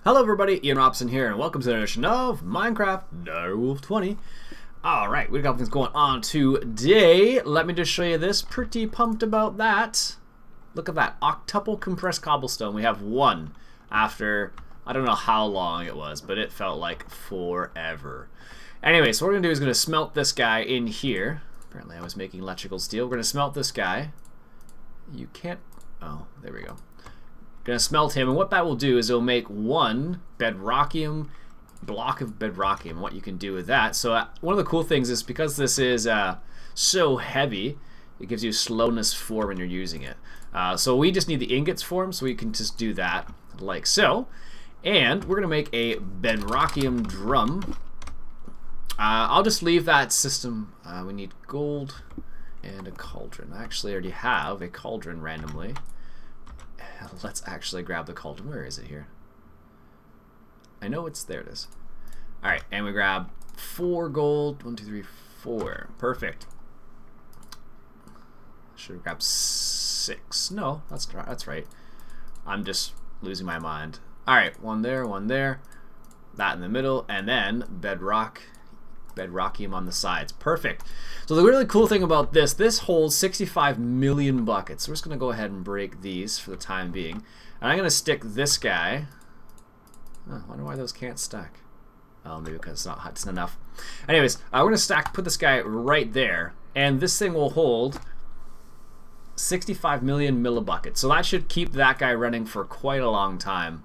Hello everybody, Iain Robson here, and welcome to the edition of Minecraft Direwolf20. Alright, we've got things going on today. Let me just show you this. Pretty pumped about that. Look at that, octuple compressed cobblestone. We have one after, I don't know how long it was, but it felt like forever. Anyway, so what we're going to do is going to smelt this guy in here. Apparently I was making electrical steel. We're going to smelt this guy. You can't, oh, there we go. Gonna smelt him, and what that will do is it'll make one bedrockium block of bedrockium. What you can do with that, so one of the cool things is because this is so heavy, it gives you slowness 4 when you're using it. So we just need the ingots for him, so we can just do that like so. And we're gonna make a bedrockium drum. I'll just leave that system. We need gold and a cauldron. I actually already have a cauldron randomly. Let's actually grab the cauldron. Where is it here? I know it's there. It is. All right, and we grab 4 gold. 1, 2, 3, 4. Perfect. Should have grabbed 6. No, that's right. I'm just losing my mind. All right, one there, one there. That in the middle, and then bedrockium on the sides. Perfect. So the really cool thing about this holds 65 million buckets. So we're just going to go ahead and break these for the time being. And I'm going to stick this guy. Oh, I wonder why those can't stack. Oh, maybe because it's not enough. Anyways, we're going to put this guy right there. And this thing will hold 65 million millibuckets. So that should keep that guy running for quite a long time.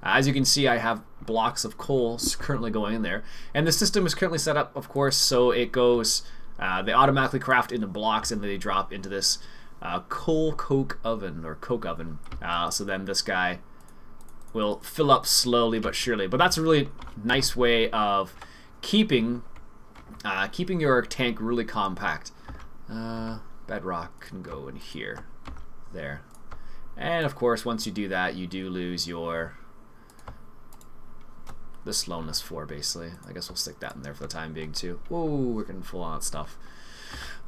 As you can see, I have blocks of coal currently going in there. And the system is currently set up, of course, so it goes, they automatically craft into blocks and they drop into this coal coke oven, or coke oven. So then this guy will fill up slowly but surely. But that's a really nice way of keeping your tank really compact. Bedrock can go in here. There. And of course, once you do that, you do lose your... the slowness 4, basically. I guess we'll stick that in there for the time being too. Whoa, we're getting full on stuff.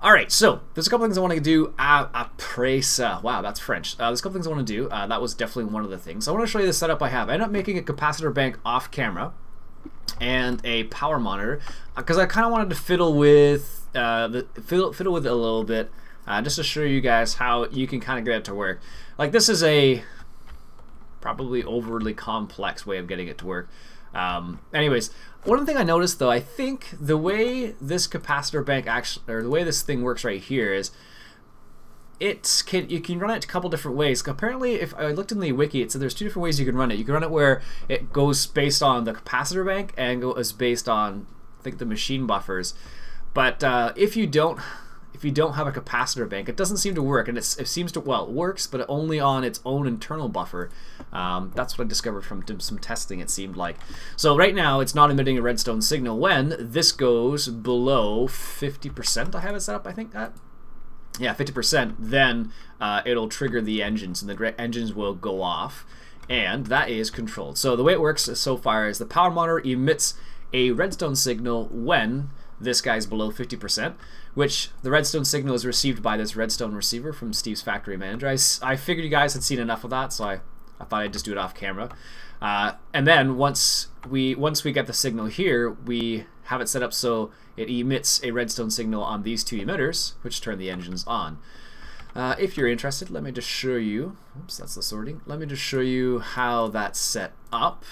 Alright, so there's a couple things I want to do. Wow, that's French. There's a couple things I want to do. That was definitely one of the things. I want to show you the setup I have. I ended up making a capacitor bank off camera and a power monitor because I kind of wanted to fiddle with fiddle with it a little bit, just to show you guys how you can kind of get it to work. Like, this is a probably overly complex way of getting it to work. Anyways, one thing I noticed though, I think the way this capacitor bank actually, or the way this thing works right here is, you can run it a couple different ways. Apparently, if I looked in the wiki, it said there's 2 different ways you can run it. You can run it where it goes based on the capacitor bank and goes based on, I think, the machine buffers. But if you don't have a capacitor bank, it doesn't seem to work, and it seems to, well, it works, but only on its own internal buffer. That's what I discovered from some testing, it seemed like. So right now, it's not emitting a redstone signal. When this goes below 50%, I have it set up, I think that. Yeah, 50%, then it'll trigger the engines, and the engines will go off, and that is controlled. So the way it works so far is the power monitor emits a redstone signal when this guy's below 50%, which the redstone signal is received by this redstone receiver from Steve's Factory Manager. I figured you guys had seen enough of that, so I thought I'd just do it off camera. And then once we get the signal here, we have it set up so it emits a redstone signal on these 2 emitters, which turn the engines on. If you're interested, let me just show you. Oops, that's the sorting. Let me just show you how that's set up,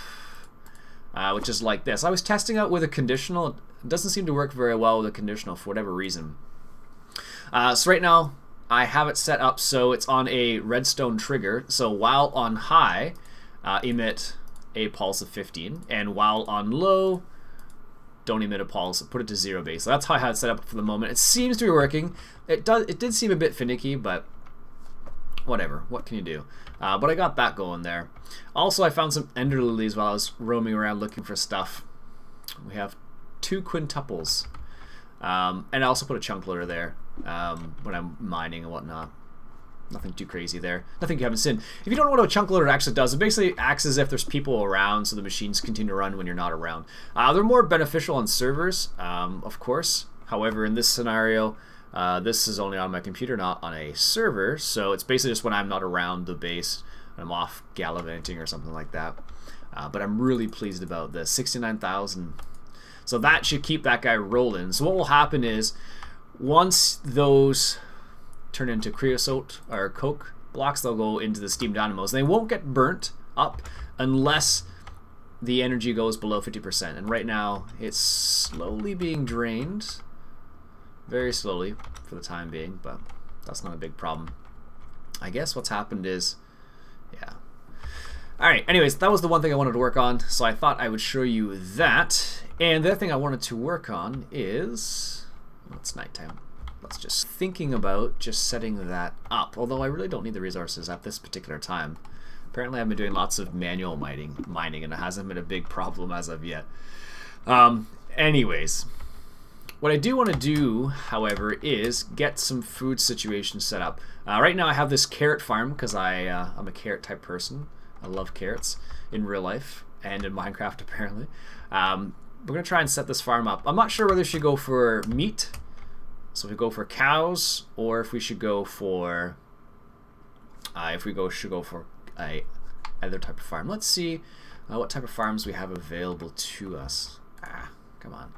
which is like this. I was testing out with a conditional. It doesn't seem to work very well with a conditional for whatever reason. So right now I have it set up so it's on a redstone trigger. So while on high, emit a pulse of 15, and while on low, don't emit a pulse. Put it to 0 base. So that's how I have it set up for the moment. It seems to be working. It did seem a bit finicky, but whatever. What can you do? But I got that going there. Also, I found some ender lilies while I was roaming around looking for stuff. We have 2 quintuples, and I also put a chunk loader there when I'm mining and whatnot. Nothing too crazy there. Nothing you haven't seen. If you don't know what a chunk loader actually does, it basically acts as if there's people around, so the machines continue to run when you're not around. They're more beneficial on servers, of course. However, in this scenario, this is only on my computer, not on a server, so it's basically just when I'm not around the base. I'm off gallivanting or something like that. But I'm really pleased about this. 69,000. So that should keep that guy rolling. So what will happen is, once those turn into creosote or coke blocks, they'll go into the steam dynamos. They won't get burnt up unless the energy goes below 50%. And right now, it's slowly being drained. Very slowly for the time being, but that's not a big problem. I guess what's happened is, yeah. Alright, anyways, that was the one thing I wanted to work on, so I thought I would show you that. And the other thing I wanted to work on is, well, it's nighttime. Let's just thinking about just setting that up, although I really don't need the resources at this particular time. Apparently I've been doing lots of manual mining and it hasn't been a big problem as of yet. Anyways, what I do want to do, however, is get some food situations set up. Right now I have this carrot farm because I'm a carrot type person. I love carrots in real life and in Minecraft apparently. We're going to try and set this farm up. I'm not sure whether we should go for meat, so if we go for cows, or if we should go for should go for a other type of farm. Let's see what type of farms we have available to us. Come on.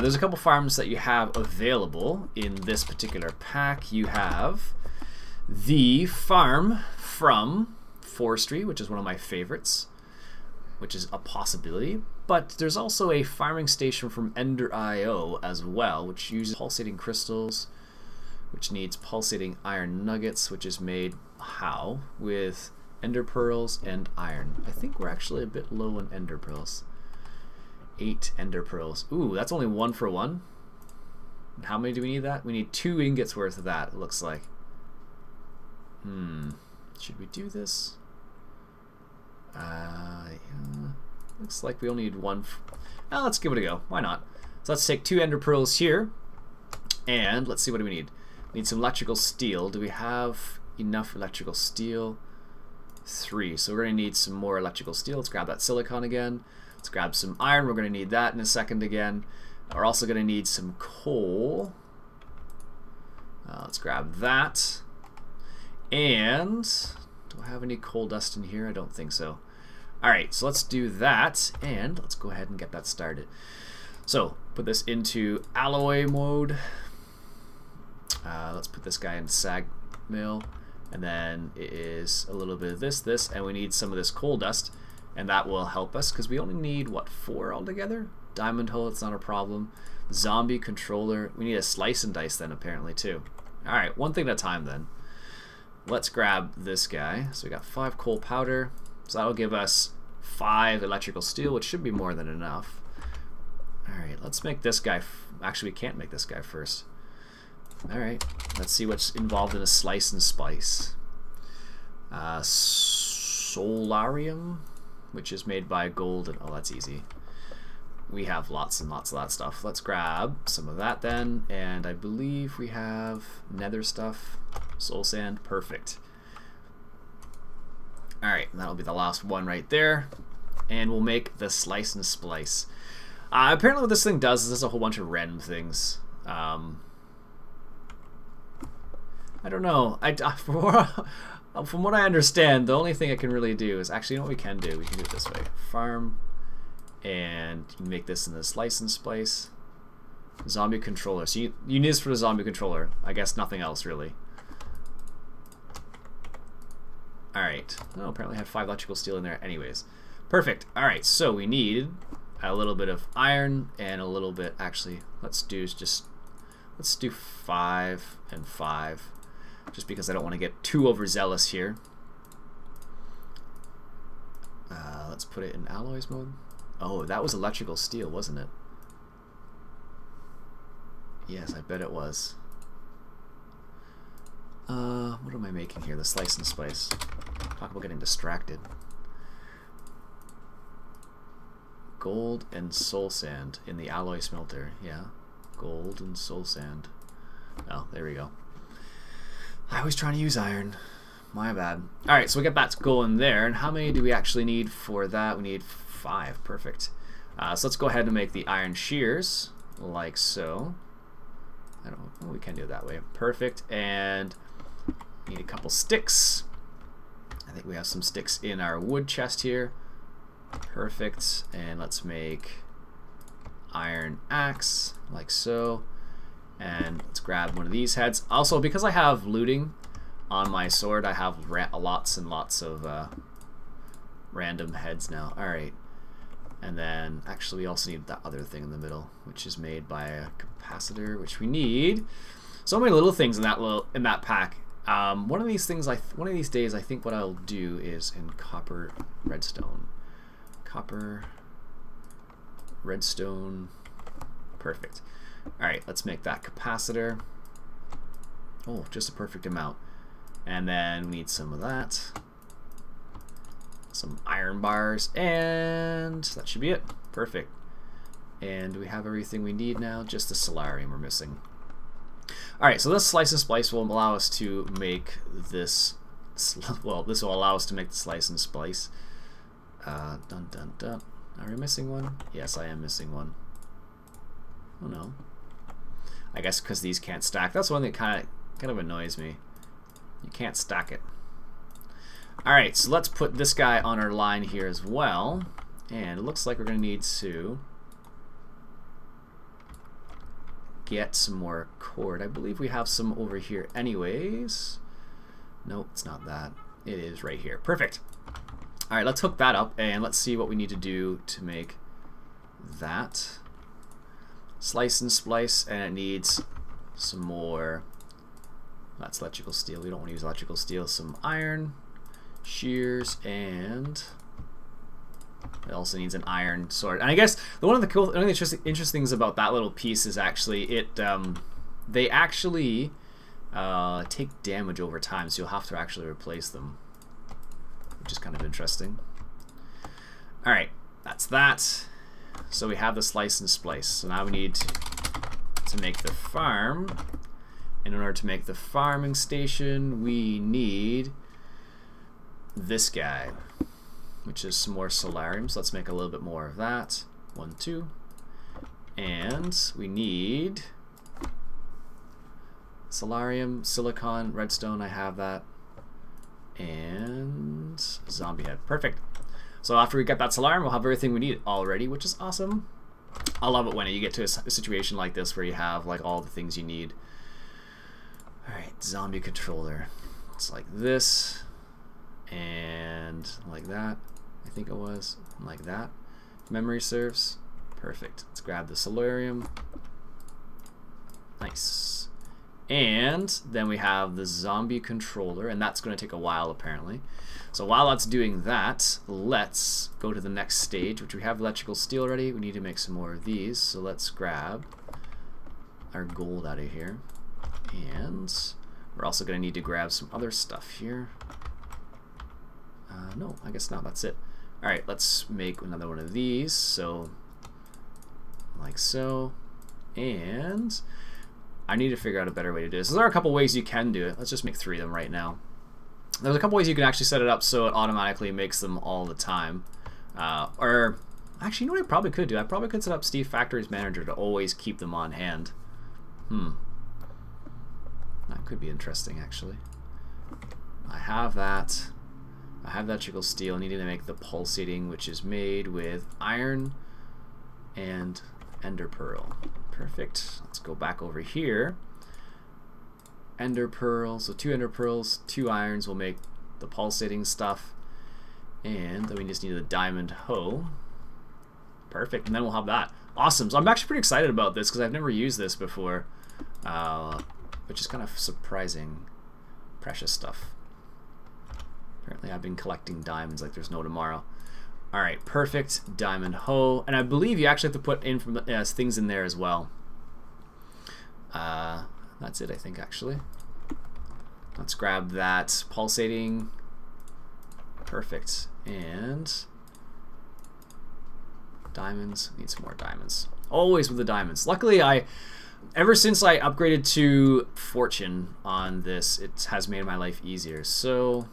There's a couple farms that you have available in this particular pack. You have the farm from forestry, which is one of my favorites, which is a possibility. But there's also a farming station from Ender.io as well, which uses pulsating crystals, which needs pulsating iron nuggets, which is made how? With ender pearls and iron. I think we're actually a bit low on ender pearls. 8 ender pearls. Ooh, that's only 1 for 1. How many do we need that? We need 2 ingots worth of that, it looks like. Should we do this? Yeah. Looks like we only need 1. Let's give it a go. Why not? So let's take 2 ender pearls here. And let's see, what do we need? We need some electrical steel. Do we have enough electrical steel? 3. So we're going to need some more electrical steel. Let's grab that silicon again. Let's grab some iron. We're going to need that in a second again. We're also going to need some coal. Let's grab that. And do I have any coal dust in here? I don't think so. Alright, so let's do that, and let's go ahead and get that started. So, put this into alloy mode. Let's put this guy in sag mill, and then it is a little bit of this, and we need some of this coal dust, and that will help us, because we only need, what, 4 altogether? Diamond hole, it's not a problem. Zombie controller, we need a slice and dice then, apparently, too. Alright, one thing at a time, then. Let's grab this guy. So we got 5 coal powder. So that'll give us 5 electrical steel, which should be more than enough. Alright, let's make this guy... Actually, we can't make this guy first. Alright, let's see what's involved in a slice and spice. Solarium, which is made by gold. And, oh, that's easy. We have lots and lots of that stuff. Let's grab some of that then. And I believe we have nether stuff. Soul sand, perfect. Alright, that'll be the last one right there. And we'll make the slice and splice. Apparently what this thing does is there's a whole bunch of random things. I don't know. From what I understand, the only thing I can really do is... Actually, you know what we can do? We can do it this way. Farm. And you can make this in the slice and splice. Zombie controller. So you need this for the zombie controller. I guess nothing else, really. Alright. Oh, apparently I have 5 electrical steel in there anyways. Perfect. Alright, so we need a little bit of iron and a little bit... Actually, let's do 5 and 5. Just because I don't want to get too overzealous here. Let's put it in alloys mode. Oh, that was electrical steel, wasn't it? Yes, I bet it was. What am I making here? The slice and spice. Talk about getting distracted. Gold and soul sand in the alloy smelter. Yeah, gold and soul sand. Oh, there we go. I was trying to use iron. My bad. Alright, so we get that going there. And how many do we actually need for that? We need 5. Perfect. So let's go ahead and make the iron shears, like so. I don't know. Oh, we can do it that way. Perfect. And need a couple sticks. And think we have some sticks in our wood chest here. Perfect. And let's make iron axe, like so. And let's grab one of these heads. Also, because I have looting on my sword, I have lots and lots of random heads now. Alright. And then, actually, we also need that other thing in the middle, which is made by a capacitor, which we need. So many little things in that pack. One of these days, I think what I'll do is in copper redstone. Copper redstone. Perfect. Alright, let's make that capacitor. Oh, just a perfect amount. And then we need some of that. Some iron bars, and that should be it. Perfect. And we have everything we need now, just the solarium we're missing. Alright, so this slice and splice will allow us to make this, well, this will allow us to make the slice and splice. Dun dun dun. Are we missing one? Yes, I am missing one. Oh no. I guess because these can't stack. That's one that kind of annoys me. You can't stack it. Alright, so let's put this guy on our line here as well. And it looks like we're going to need to get some more cord. I believe we have some over here anyways. Nope, it's not that. It is right here. Perfect. Alright, let's hook that up and let's see what we need to do to make that. Slice and splice, and it needs some more. That's electrical steel. We don't want to use electrical steel. Some iron, shears, and it also needs an iron sword. And I guess one of the interesting things about that little piece is actually they actually take damage over time, so you'll have to actually replace them, which is kind of interesting. Alright, that's that. So we have the slice and splice. So now we need to make the farm. And in order to make the farming station, we need this guy, which is some more solarium. So let's make a little bit more of that. 1, 2. And we need solarium, silicon, redstone. I have that. And zombie head. Perfect. So after we get that solarium, we'll have everything we need already, which is awesome. I love it when you get to a situation like this where you have like all the things you need. Alright, zombie controller. It's like this, and like that, I think it was, like that. If memory serves. Perfect. Let's grab the solarium. Nice. And then we have the zombie controller, and that's going to take a while apparently. So while that's doing that, let's go to the next stage, which we have electrical steel already. We need to make some more of these, so let's grab our gold out of here. And we're also going to need to grab some other stuff here. No, I guess not. That's it. Alright, let's make another one of these. So, like so. And I need to figure out a better way to do this. There are a couple ways you can do it. Let's just make 3 of them right now. There's a couple ways you can actually set it up so it automatically makes them all the time. Or, actually, you know what I probably could do? I probably could set up Steve Factory's Manager to always keep them on hand. That could be interesting, actually. I have that. I have electrical steel. I need to make the pulsating, which is made with iron and ender pearl. Perfect. Let's go back over here. Ender pearl. So 2 ender pearls, 2 irons will make the pulsating stuff. And then we just need a diamond hoe. Perfect. And then we'll have that. Awesome. So I'm actually pretty excited about this because I've never used this before. Which is kind of surprising. Precious stuff. Apparently I've been collecting diamonds like there's no tomorrow. Alright, perfect. Diamond hoe. And I believe you actually have to put in things in there as well. That's it, I think, actually. Let's grab that pulsating. Perfect. And diamonds. Need some more diamonds. Always with the diamonds. Luckily, ever since I upgraded to Fortune on this, it has made my life easier. So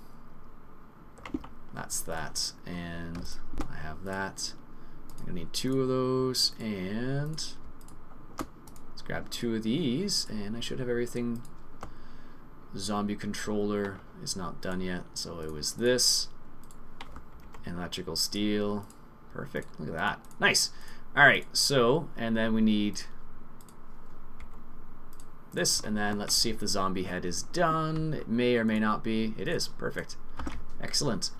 that's that. And I have that. I'm going to need 2 of those. And let's grab 2 of these. And I should have everything Zombie controller is not done yet, so it was this. Electrical steel. Perfect. Look at that. Nice. Alright, so, and then we need this, and then let's see if the zombie head is done. It may or may not be. It is. Perfect. Excellent.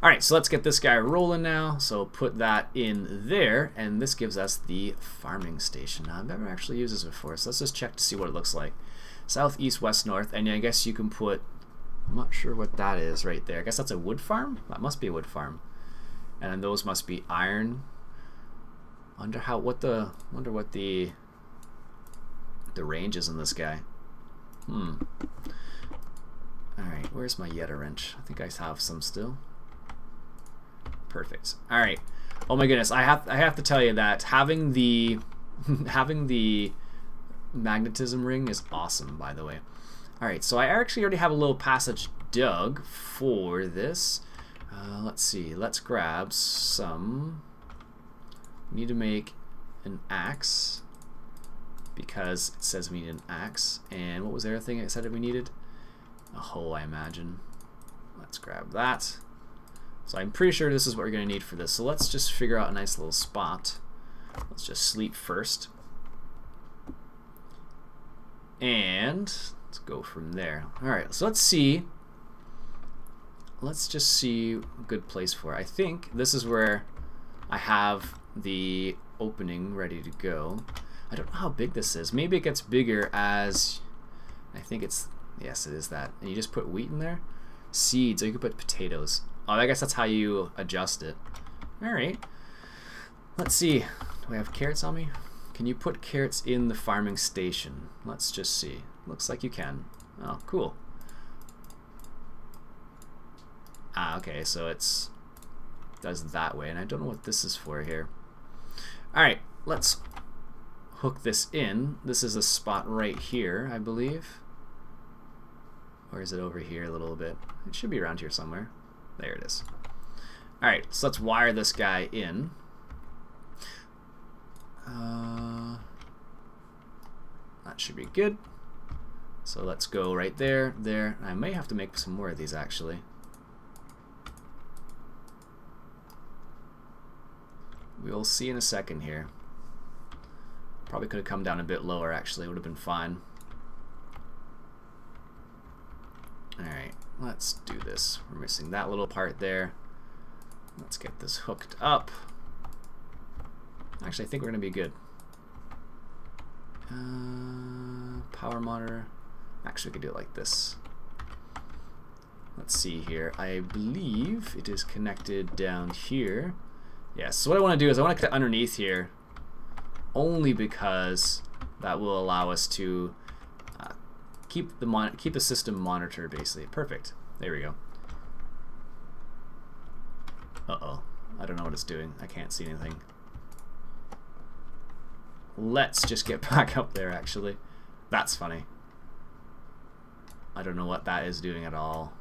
Alright, so let's get this guy rolling now. So put that in there, and this gives us the farming station. Now, I've never actually used this before, so let's just check to see what it looks like. South, east, west, north, and I guess you can put, I'm not sure what that is right there. I guess that's a wood farm? That must be a wood farm. And then those must be iron. Wonder what the range is in this guy. Alright, where's my Yeta wrench? I think I have some still. Perfect. Alright. Oh my goodness, I have to tell you that having the magnetism ring is awesome, by the way. Alright, so I actually already have a little passage dug for this. Let's see, let's grab some. We need to make an axe because it says we need an axe. And what was the other thing it said that we needed? A hoe, I imagine. Let's grab that. So I'm pretty sure this is what we're going to need for this. So let's just figure out a nice little spot. Let's just sleep first. And let's go from there. Alright, so let's see. Let's just see a good place for it. I think this is where I have the opening ready to go. I don't know how big this is. Maybe it gets bigger as, I think it's, yes, it is that. And you just put wheat in there. Seeds, or you could put potatoes. Oh, I guess that's how you adjust it. Alright. Let's see. Do I have carrots on me? Can you put carrots in the farming station? Let's just see. Looks like you can. Oh, cool. Ah, okay, so it's does that way, and I don't know what this is for here. Alright, let's hook this in. This is a spot right here, I believe. Or is it over here a little bit? It should be around here somewhere. There it is. Alright, so let's wire this guy in. That should be good. So let's go right there, there. I may have to make some more of these actually. We'll see in a second here. Probably could have come down a bit lower actually, would have been fine. Alright, let's do this. We're missing that little part there. Let's get this hooked up. Actually, I think we're going to be good. Power monitor. Actually, we could do it like this. Let's see here. I believe it is connected down here. Yes, so what I want to do is I want to cut underneath here only because that will allow us to keep the system monitored basically. Perfect. There we go. Uh-oh. I don't know what it's doing. I can't see anything. Let's just get back up there actually. That's funny. I don't know what that is doing at all.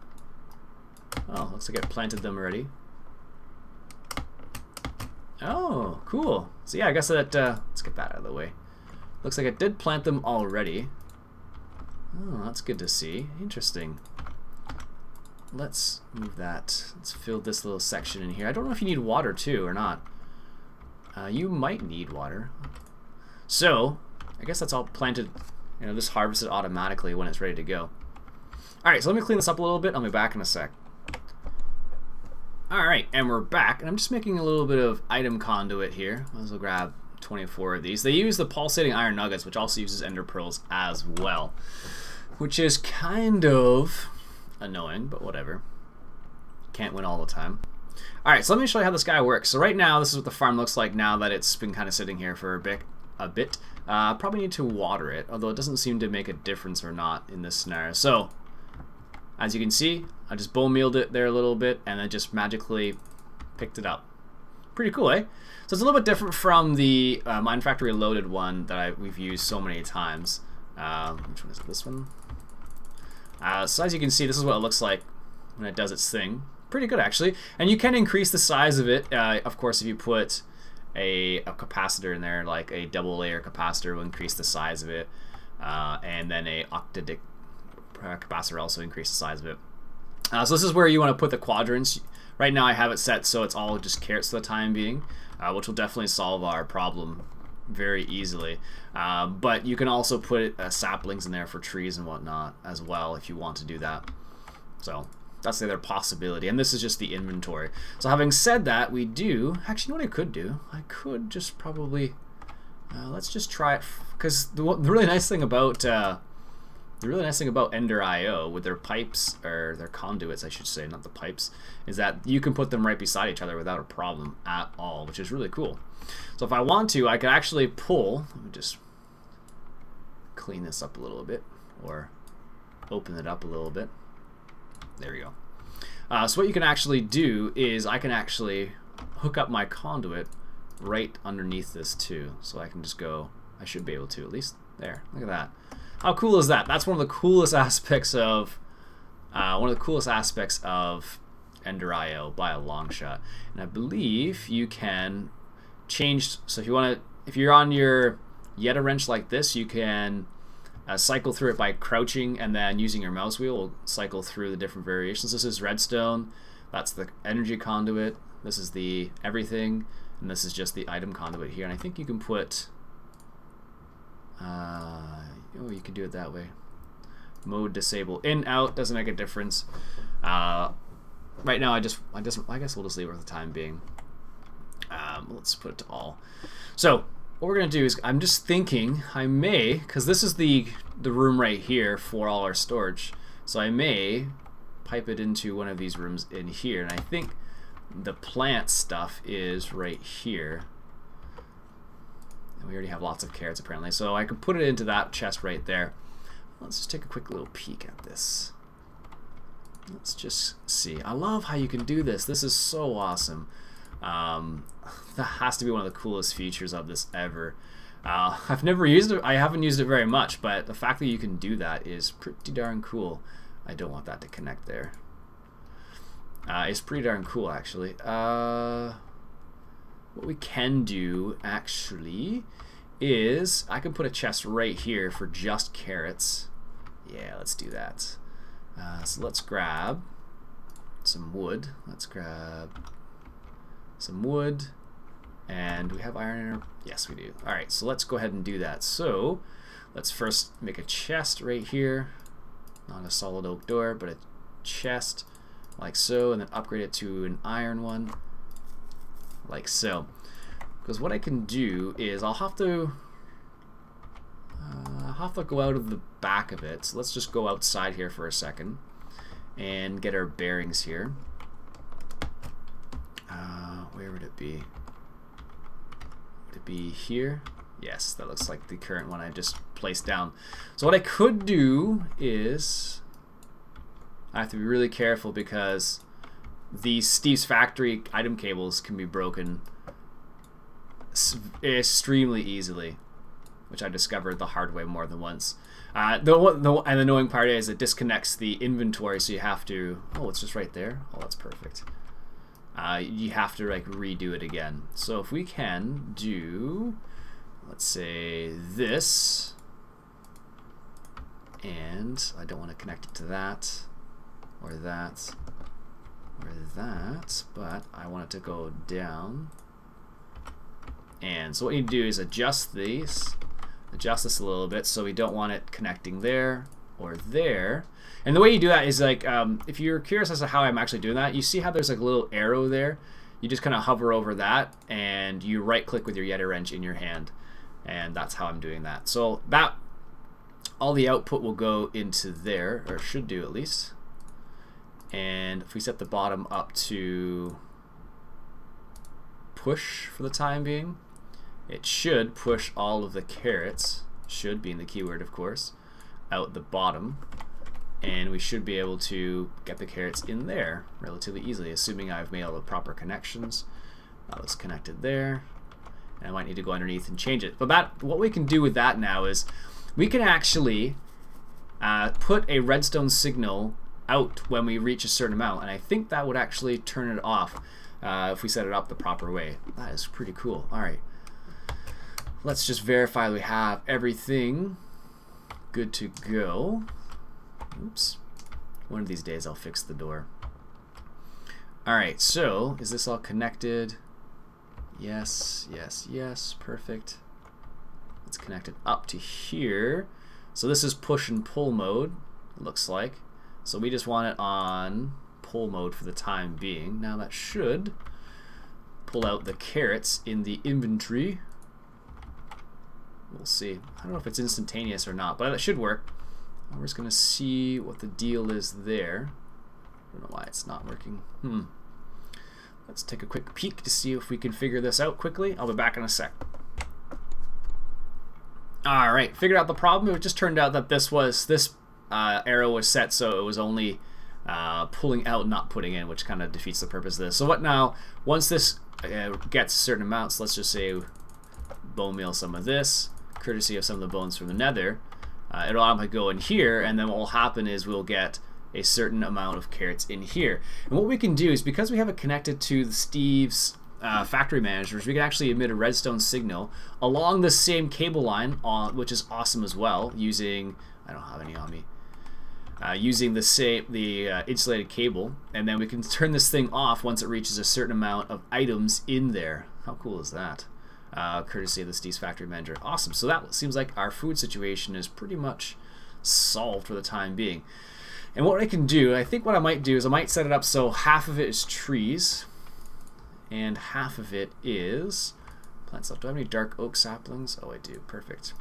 Oh, looks like it planted them already. Oh, cool. So yeah, I guess that, let's get that out of the way. Looks like it did plant them already. Oh, that's good to see. Interesting. Let's move that. Let's fill this little section in here. I don't know if you need water too or not. You might need water. So, I guess that's all planted, you know, this harvested automatically when it's ready to go. Alright, so let me clean this up a little bit. I'll be back in a sec. Alright, and we're back, and I'm just making a little bit of item conduit here. Might as well grab 24 of these. They use the pulsating iron nuggets, which also uses ender pearls as well, which is kind of annoying, but whatever. Can't win all the time. Alright, so let me show you how this guy works. So right now, this is what the farm looks like now that it's been kind of sitting here for a bit. Probably need to water it, although it doesn't seem to make a difference or not in this scenario. So, as you can see, I just bone mealed it there a little bit and then just magically picked it up. Pretty cool, eh? So it's a little bit different from the Mine Factory Loaded one that we've used so many times. Which one is it? This one? So as you can see, this is what it looks like when it does its thing. Pretty good, actually. And you can increase the size of it, of course, if you put a capacitor in there, like a double layer capacitor will increase the size of it. And then a octadic capacitor also increase the size of it. So this is where you want to put the quadrants. Right now I have it set so it's all just carrots for the time being, which will definitely solve our problem very easily. But you can also put saplings in there for trees and whatnot as well if you want to do that. So that's the other possibility. And this is just the inventory. So having said that, we do... Actually, you know what I could do? I could just probably... let's just try it, because the really nice thing about Ender IO with their pipes, or their conduits I should say, not the pipes, is that you can put them right beside each other without a problem at all, which is really cool. So if I want to, I could actually pull, let me just clean this up a little bit, or open it up a little bit. There we go. So what you can actually do is I can actually hook up my conduit right underneath this too. So I can just go, I should be able to at least, there, look at that. How cool is that? That's one of the coolest aspects of Ender IO by a long shot. And I believe you can change, so if you're on your Yeta wrench like this, you can cycle through it by crouching, and then using your mouse wheel will cycle through the different variations. This is redstone, that's the energy conduit, this is the everything, and this is just the item conduit here. And I think you can put oh, you can do it that way. Mode disable, in, out, doesn't make a difference. Right now I guess we'll just leave it for the time being. Let's put it to all. So what we're gonna do is, I'm just thinking I may, because this is the room right here for all our storage, so I may pipe it into one of these rooms in here, and I think the plant stuff is right here. And we already have lots of carrots apparently, so I can put it into that chest right there. Let's just take a quick little peek at this. Let's just see. I love how you can do this. This is so awesome. That has to be one of the coolest features of this ever. I've never used it. I haven't used it very much, but the fact that you can do that is pretty darn cool. I don't want that to connect there. It's pretty darn cool, actually. What we can do, actually, is I can put a chest right here for just carrots. Yeah, let's do that. So let's grab some wood. Let's grab some wood. And do we have iron in our... Yes, we do. Alright, so let's go ahead and do that. So let's first make a chest right here. Not a solid oak door, but a chest like so, and then upgrade it to an iron one like so. Because what I can do is I'll have to go out of the back of it. So let's just go outside here for a second and get our bearings here. Where would it be? Would it be here? Yes, that looks like the current one I just placed down. So what I could do is I have to be really careful, because these Steve's Factory item cables can be broken extremely easily, which I discovered the hard way more than once. And the annoying part is it disconnects the inventory, so you have to... Oh, it's just right there? Oh, that's perfect. You have to like redo it again. So if we can do, let's say this, and I don't want to connect it to that, or that, or that, but I want it to go down. And so what you need to do is adjust this a little bit, so we don't want it connecting there or there. And the way you do that is like, if you're curious as to how I'm actually doing that, you see how there's like a little arrow there? You just kind of hover over that and you right click with your Yeta wrench in your hand, and that's how I'm doing that. So that, all the output will go into there, or should do at least. And if we set the bottom up to push for the time being, it should push all of the carrots, should being the keyword of course, out the bottom, and we should be able to get the carrots in there relatively easily, assuming I've made all the proper connections. That was connected there, and I might need to go underneath and change it. But what we can do with that now is we can actually put a redstone signal out when we reach a certain amount, and I think that would actually turn it off if we set it up the proper way. That is pretty cool. Alright, let's just verify we have everything good to go. Oops. One of these days I'll fix the door. Alright, so is this all connected? Yes, yes, yes. Perfect. It's connected up to here. So this is push and pull mode, it looks like. So we just want it on pull mode for the time being. Now that should pull out the carrots in the inventory. We'll see. I don't know if it's instantaneous or not, but it should work. We're just going to see what the deal is there. I don't know why it's not working. Let's take a quick peek to see if we can figure this out quickly. I'll be back in a sec. Alright, figured out the problem. It just turned out that this arrow was set so it was only pulling out, not putting in, which kind of defeats the purpose of this. So what now, once this gets certain amounts, let's just say bone meal some of this, courtesy of some of the bones from the nether, it'll automatically go in here, and then what will happen is we'll get a certain amount of carrots in here. And what we can do is, because we have it connected to Steve's factory managers, we can actually emit a redstone signal along the same cable line, which is awesome as well, using, I don't have any on me, using the insulated cable, and then we can turn this thing off once it reaches a certain amount of items in there. How cool is that? Courtesy of the Steve's factory manager. Awesome. So that seems like our food situation is pretty much solved for the time being. And what I can do, I think what I might do is I might set it up so half of it is trees and half of it is plants left. Do I have any dark oak saplings? Oh, I do. Perfect.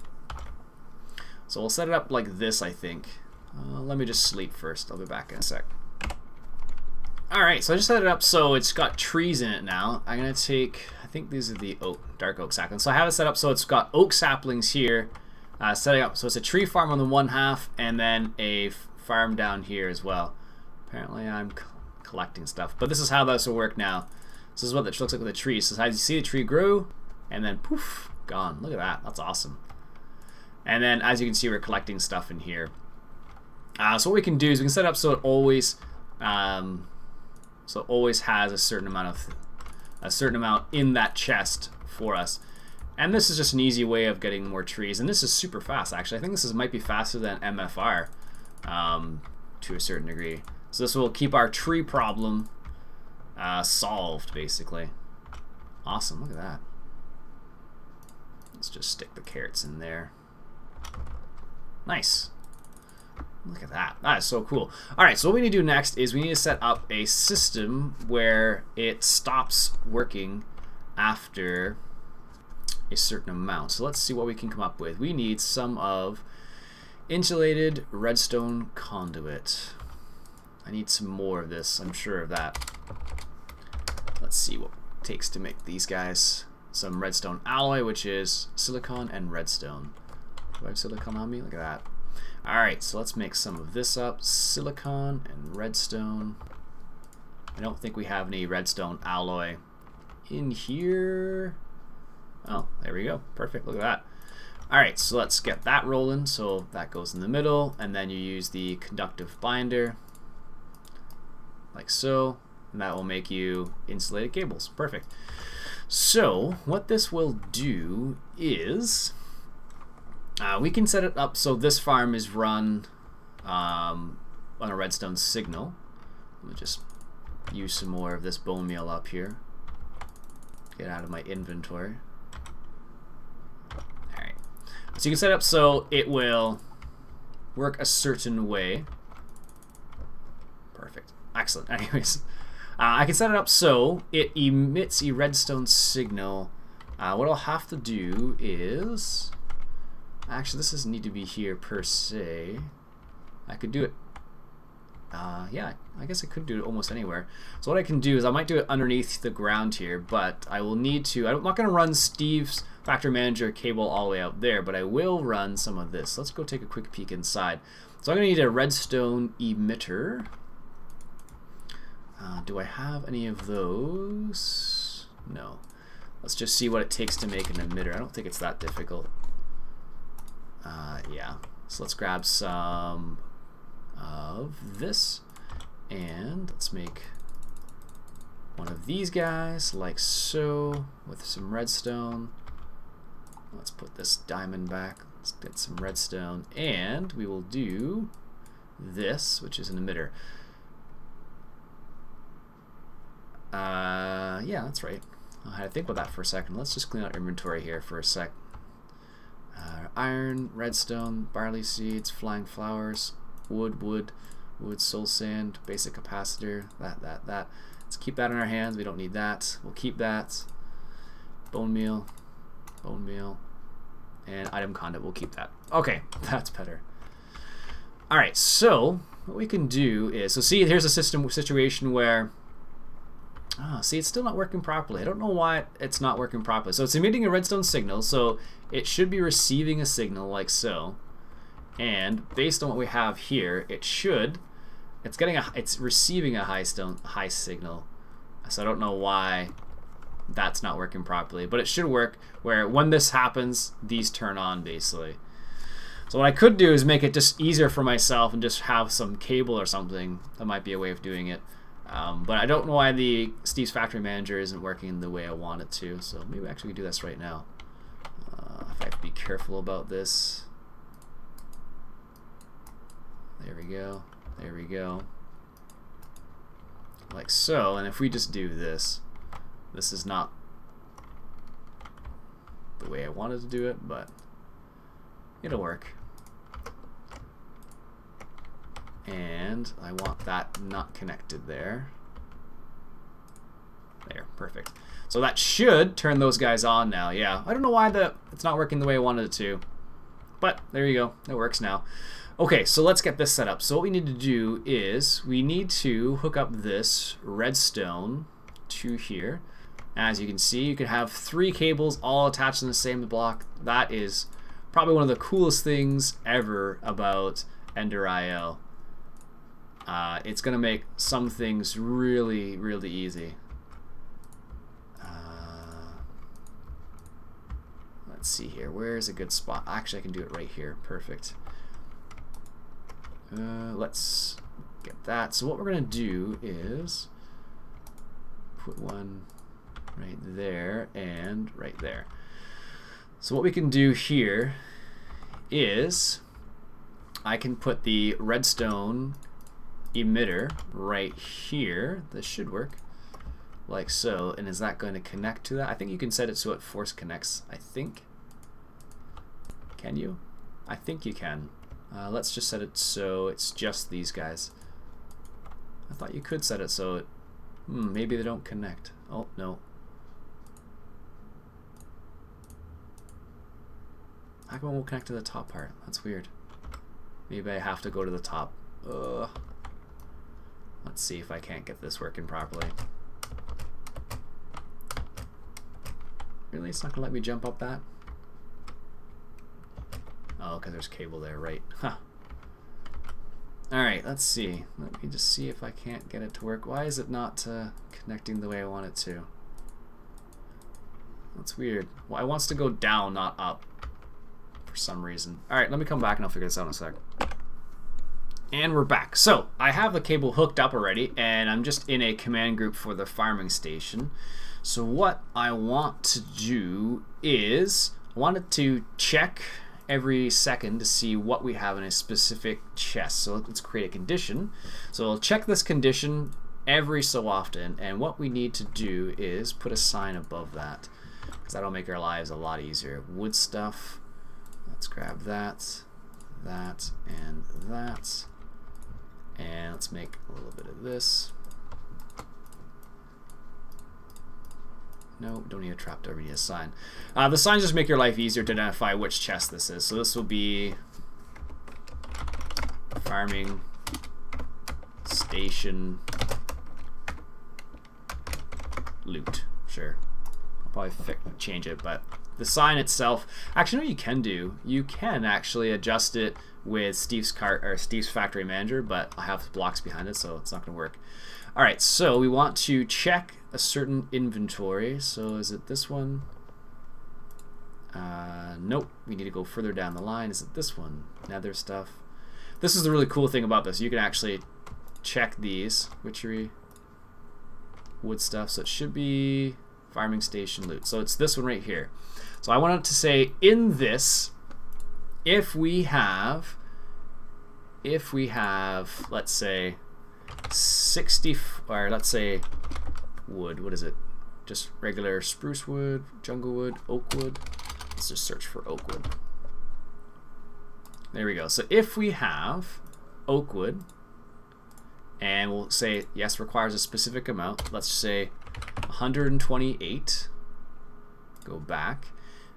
So we'll set it up like this, I think. Let me just sleep first. I'll be back in a sec. Alright, so I just set it up so it's got trees in it now. I'm going to take, I think these are the dark oak saplings. So I have it set up so it's got oak saplings here. Setting up so it's a tree farm on the one half and then a farm down here as well. Apparently I'm collecting stuff. But this is how this will work now. This is what it looks like with the tree. So as you see the tree grew and then poof, gone. Look at that. That's awesome. And then as you can see we're collecting stuff in here. So what we can do is we can set up so it always has a certain amount in that chest for us. And this is just an easy way of getting more trees. And this is super fast, actually. I think this might be faster than MFR to a certain degree. So this will keep our tree problem solved, basically. Awesome, look at that. Let's just stick the carrots in there. Nice. Look at that. That is so cool. Alright, so what we need to do next is we need to set up a system where it stops working after a certain amount. So let's see what we can come up with. We need some of insulated redstone conduit. I need some more of this, I'm sure of that. Let's see what it takes to make these guys. Some redstone alloy, which is silicon and redstone. Do I have silicon on me? Look at that. Alright, so let's make some of this up. Silicon and redstone. I don't think we have any redstone alloy in here. Oh, there we go. Perfect. Look at that. Alright, so let's get that rolling. So that goes in the middle, and then you use the conductive binder, like so, and that will make you insulated cables. Perfect. So what this will do is we can set it up so this farm is run on a redstone signal. Let me just use some more of this bone meal up here. Get out of my inventory. Alright. So you can set it up so it will work a certain way. Perfect. Excellent. Anyways, I can set it up so it emits a redstone signal. What I'll have to do is... Actually, this doesn't need to be here per se. I could do it. Yeah, I guess I could do it almost anywhere. So what I can do is I might do it underneath the ground here, but I will need to. I'm not going to run Steve's factory manager cable all the way out there, but I will run some of this. Let's go take a quick peek inside. So I'm going to need a redstone emitter. Do I have any of those? No. Let's just see what it takes to make an emitter. I don't think it's that difficult. Yeah, so let's grab some of this and let's make one of these guys like so with some redstone. Let's put this diamond back. Let's get some redstone and we will do this, which is an emitter. Yeah, that's right. I had to think about that for a second. Let's just clean out inventory here for a sec. Iron, redstone, barley seeds, flying flowers, wood, soul sand, basic capacitor, that. Let's keep that in our hands. We don't need that. We'll keep that. Bone meal, and item conduit. We'll keep that. Okay, that's better. All right, so what we can do is, so see, here's a situation where, see, it's still not working properly. I don't know why it's not working properly. So it's emitting a redstone signal, so it should be receiving a signal like so. And based on what we have here, it's receiving a high signal. So I don't know why that's not working properly, but it should work where when this happens, these turn on basically. So what I could do is make it just easier for myself and just have some cable or something. That might be a way of doing it. But I don't know why the Steve's Factory Manager isn't working the way I want it to. So maybe I actually do this right now. If I have to be careful about this. There we go. There we go. Like so. And if we just do this, this is not the way I wanted to do it, but it'll work. And I want that not connected there. There, perfect. So that should turn those guys on now. Yeah, I don't know why it's not working the way I wanted it to, but there you go. It works now. Okay, so let's get this set up. So what we need to do is we need to hook up this redstone to here. As you can see, you can have 3 cables all attached in the same block. That is probably one of the coolest things ever about Ender.io. It's going to make some things really, really easy. Let's see here. Where's a good spot? Actually, I can do it right here. Perfect. Let's get that. So what we're going to do is put one right there and right there. So what we can do here is I can put the redstone emitter right here. This should work like so. And is that going to connect to that? I think you can set it so it force connects. I think. Can you? I think you can. Let's just set it so it's just these guys. I thought you could set it so it maybe they don't connect. Oh no. How come it won't connect to the top part? That's weird. Maybe I have to go to the top. Let's see if I can't get this working properly. Really? It's not going to let me jump up that? Oh, because there's cable there, right. Huh. Alright, let's see. Let me just see if I can't get it to work. Why is it not connecting the way I want it to? That's weird. Well, it wants to go down, not up. For some reason. Alright, let me come back and I'll figure this out in a sec. And we're back. So, I have the cable hooked up already, and I'm just in a command group for the farming station. So what I want to do is, I wanted to check every second to see what we have in a specific chest. So let's create a condition. So I'll check this condition every so often, and what we need to do is put a sign above that, because that'll make our lives a lot easier. Wood stuff. Let's grab that, that, and that. And let's make a little bit of this. No, don't need a trapdoor, we need a sign. The signs just make your life easier to identify which chest this is. So this will be farming station loot. Sure. I'll probably change it, but the sign itself, actually, no, you can do. You can actually adjust it with Steve's Factory Manager, but I have blocks behind it, so it's not going to work. All right, so we want to check a certain inventory. So is it this one? Nope. We need to go further down the line. Is it this one? Nether stuff. This is the really cool thing about this. You can actually check these. Witchery, wood stuff. So it should be farming station loot. So it's this one right here. So I wanted to say in this, if we have if we have, let's say, 60, or let's say wood, what is it? Just regular spruce wood, jungle wood, oak wood. Let's just search for oak wood. There we go. So if we have oak wood, and we'll say yes, requires a specific amount, let's say 128, go back,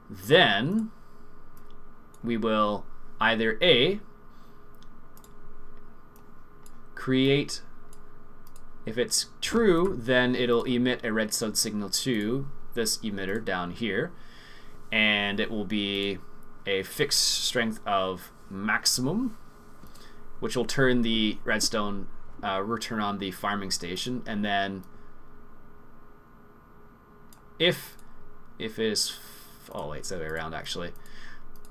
then we will either A, create, if it's true, then it'll emit a redstone signal to this emitter down here, and it will be a fixed strength of maximum, which will turn the redstone, return on the farming station. And then if it is, oh wait, it's the other way around actually.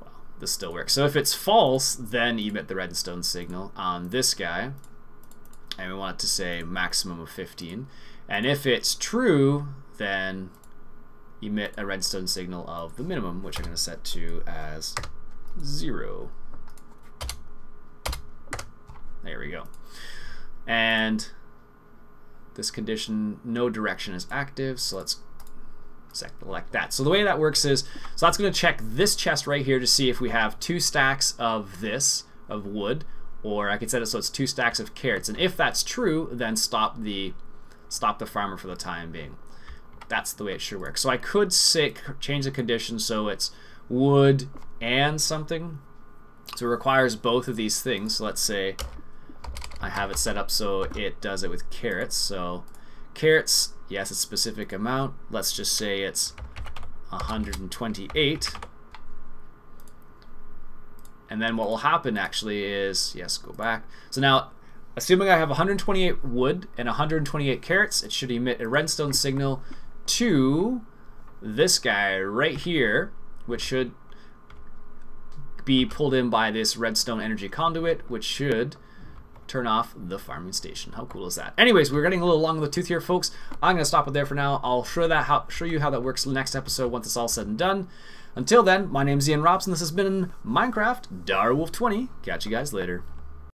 Well, this still works. So if it's false, then emit the redstone signal on this guy, and we want it to say maximum of 15. And if it's true, then emit a redstone signal of the minimum, which I'm going to set to as 0. There we go. And this condition, no direction is active, so let's select that. So the way that works is, so that's going to check this chest right here to see if we have 2 stacks of this, of wood, or I could set it so it's 2 stacks of carrots. And if that's true, then stop the farmer for the time being. That's the way it should work. So I could say, change the condition so it's wood and something. So it requires both of these things. So let's say I have it set up so it does it with carrots. So carrots, yes, it's a specific amount. Let's just say it's 128. And then what will happen actually is, yes, go back. So now, assuming I have 128 wood and 128 carrots, it should emit a redstone signal to this guy right here, which should be pulled in by this redstone energy conduit, which should turn off the farming station. How cool is that? Anyways, we're getting a little long in the tooth here, folks. I'm going to stop it there for now. I'll show you how that works in the next episode once it's all said and done. Until then, my name's Iain Robson. This has been Minecraft Direwolf20. Catch you guys later.